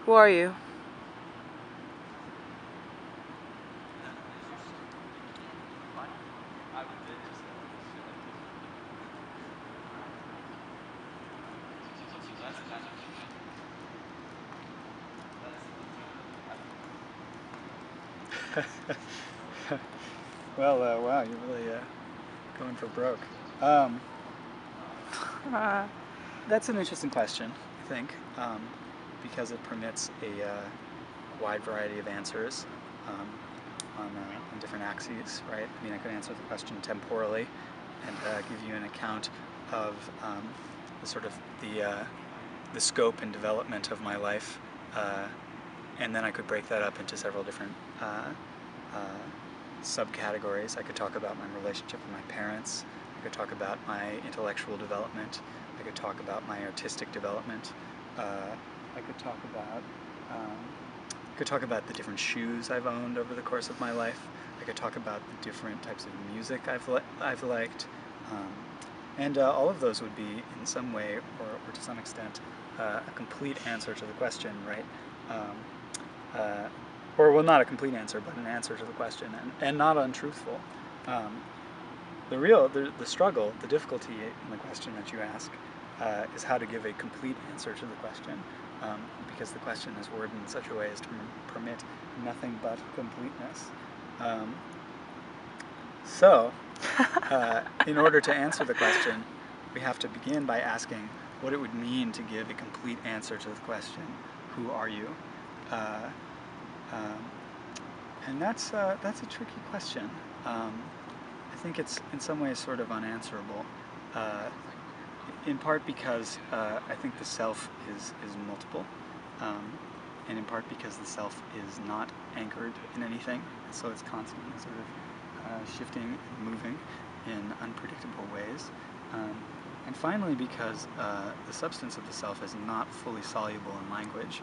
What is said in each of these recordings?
Who are you? Well, wow, you're really going for broke. That's an interesting question, I think, because it permits a wide variety of answers on different axes, right? I mean, I could answer the question temporally and give you an account of the sort of the scope and development of my life, and then I could break that up into several different subcategories. I could talk about my relationship with my parents. I could talk about my intellectual development. I could talk about my artistic development. I could talk about the different shoes I've owned over the course of my life. I could talk about the different types of music I've liked. And all of those would be in some way or to some extent a complete answer to the question, right? Or well, not a complete answer, but an answer to the question, and not untruthful. The struggle, the difficulty in the question that you ask is how to give a complete answer to the question, because the question is worded in such a way as to permit nothing but completeness. So, in order to answer the question, we have to begin by asking what it would mean to give a complete answer to the question, who are you? And that's a tricky question. I think it's in some ways sort of unanswerable, in part because I think the self is multiple, and in part because the self is not anchored in anything, so it's constantly sort of shifting and moving in unpredictable ways. And finally, because the substance of the self is not fully soluble in language,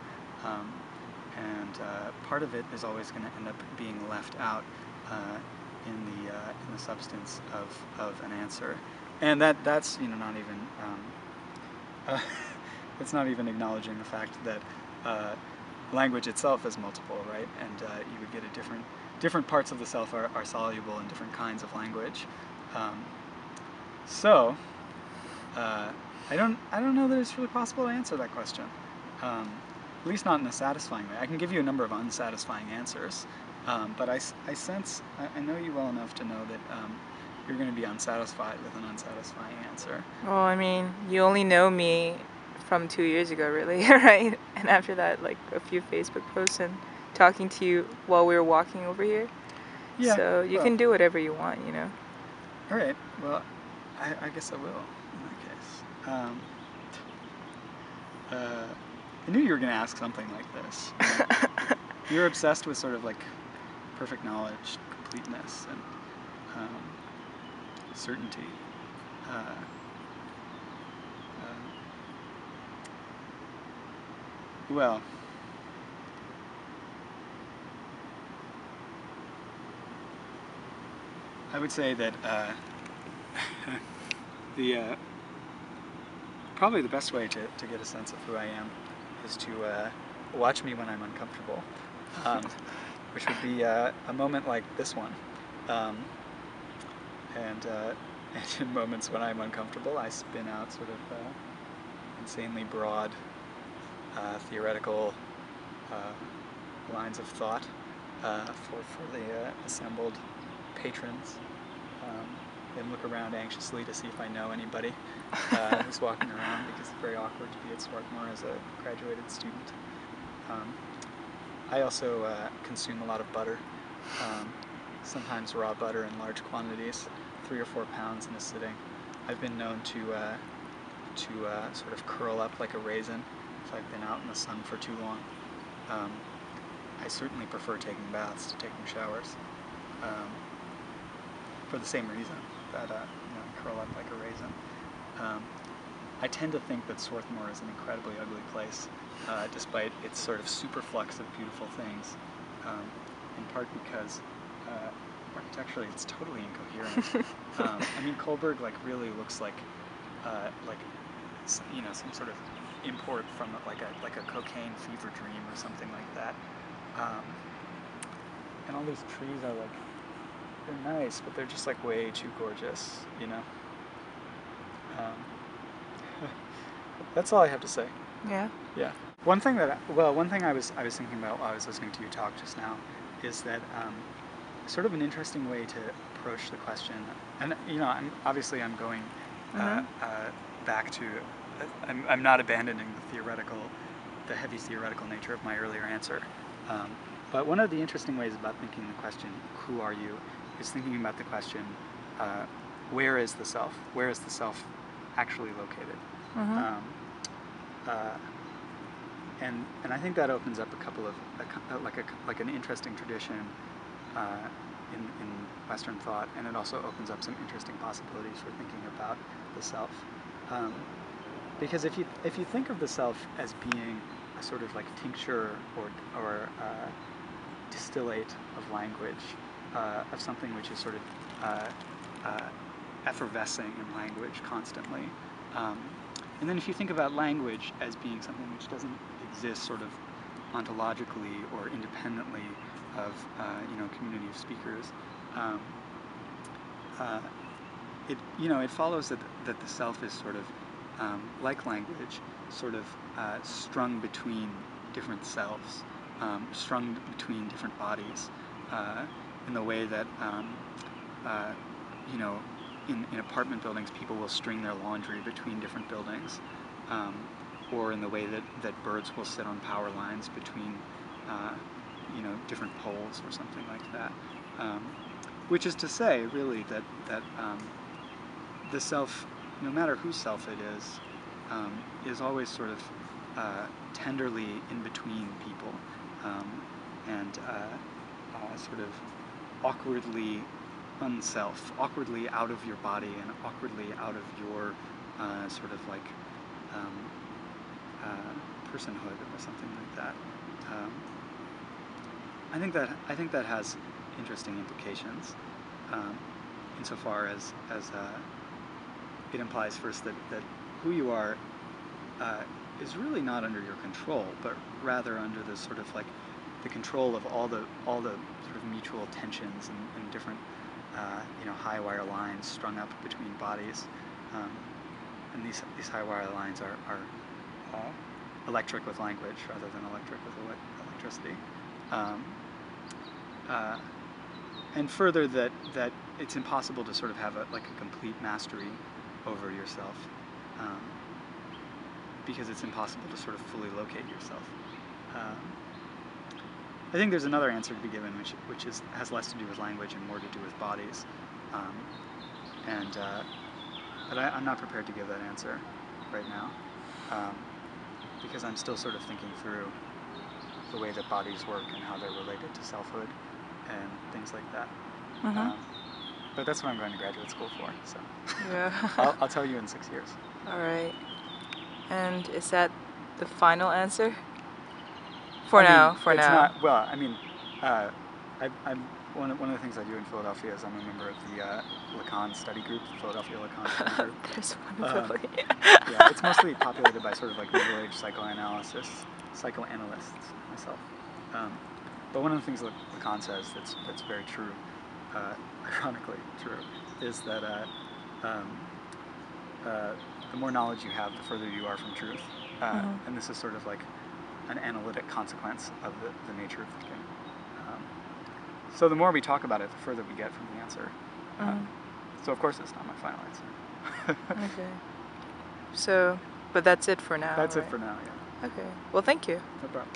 and part of it is always going to end up being left out in the substance of an answer, and that's not even it's not even acknowledging the fact that language itself is multiple, right? And you would get a different parts of the self are soluble in different kinds of language. So I don't know that it's really possible to answer that question. At least not in a satisfying way. I can give you a number of unsatisfying answers, but I sense, I know you well enough to know that you're going to be unsatisfied with an unsatisfying answer. Well, I mean, you only know me from 2 years ago, really, right? And after that, like a few Facebook posts and talking to you while we were walking over here. Yeah. So you can do whatever you want, you know. All right. Well, I guess I will in that case. I knew you were going to ask something like this. You're obsessed with sort of like perfect knowledge, completeness, and certainty. Well, I would say that the probably the best way to get a sense of who I am is to watch me when I'm uncomfortable, which would be a moment like this one. And in moments when I'm uncomfortable, I spin out sort of insanely broad theoretical lines of thought for the assembled patrons, and look around anxiously to see if I know anybody who's walking around, because it's very awkward to be at Swarthmore as a graduated student. I also consume a lot of butter, sometimes raw butter in large quantities, 3 or 4 pounds in a sitting. I've been known to sort of curl up like a raisin if I've been out in the sun for too long. I certainly prefer taking baths to taking showers, for the same reason that curl up like a raisin. I tend to think that Swarthmore is an incredibly ugly place, despite its sort of superflux of beautiful things, in part because architecturally it's totally incoherent. I mean, Coburg like really looks like some sort of import from like a cocaine fever dream or something like that. And all these trees are like, they're nice, but they're just like way too gorgeous, you know. That's all I have to say. Yeah. Yeah. One thing I was thinking about while I was listening to you talk just now is that sort of an interesting way to approach the question, and you know, I'm going back to, I'm not abandoning the heavy theoretical nature of my earlier answer. But one of the interesting ways about thinking the question, who are you, is thinking about the question, where is the self? Where is the self actually located? And I think that opens up a couple of like an interesting tradition in Western thought, and it also opens up some interesting possibilities for thinking about the self. Because if you think of the self as being a sort of like tincture or distillate of language, of something which is sort of effervescing in language constantly. And then if you think about language as being something which doesn't exist sort of ontologically or independently of community of speakers, it follows that the self is sort of like language, sort of strung between different selves, strung between different bodies, in the way that in apartment buildings people will string their laundry between different buildings, or in the way that birds will sit on power lines between different poles or something like that. Which is to say, really, that the self, no matter whose self it is always sort of tenderly in between people, and sort of awkwardly unself, awkwardly out of your body and awkwardly out of your sort of like personhood or something like that. I think that has interesting implications, insofar as it implies first that who you are is really not under your control, but rather under the sort of like the control of all the sort of mutual tensions and different high wire lines strung up between bodies, and these high wire lines are electric with language rather than electric with electricity. And further, that it's impossible to sort of have a complete mastery over yourself, because it's impossible to sort of fully locate yourself. I think there's another answer to be given, which has less to do with language and more to do with bodies, but I'm not prepared to give that answer right now, because I'm still sort of thinking through the way that bodies work and how they're related to selfhood and things like that. But that's what I'm going to graduate school for, so Yeah. I'll tell you in 6 years. All right. And is that the final answer? For now. Not, well, I mean, I'm one of the things I do in Philadelphia is I'm a member of the Lacan study group, the Philadelphia Lacan study group. There's one in Philly. Yeah, it's mostly populated by sort of like middle-aged psychoanalysts myself. But one of the things that Lacan says that's very true, ironically true, is that the more knowledge you have, the further you are from truth. And this is sort of like an analytic consequence of the nature of thinking. So the more we talk about it, the further we get from the answer. So of course it's not my final answer. Okay. So, but that's it for now. That's right? it for now, yeah. Okay. Well, thank you. No problem.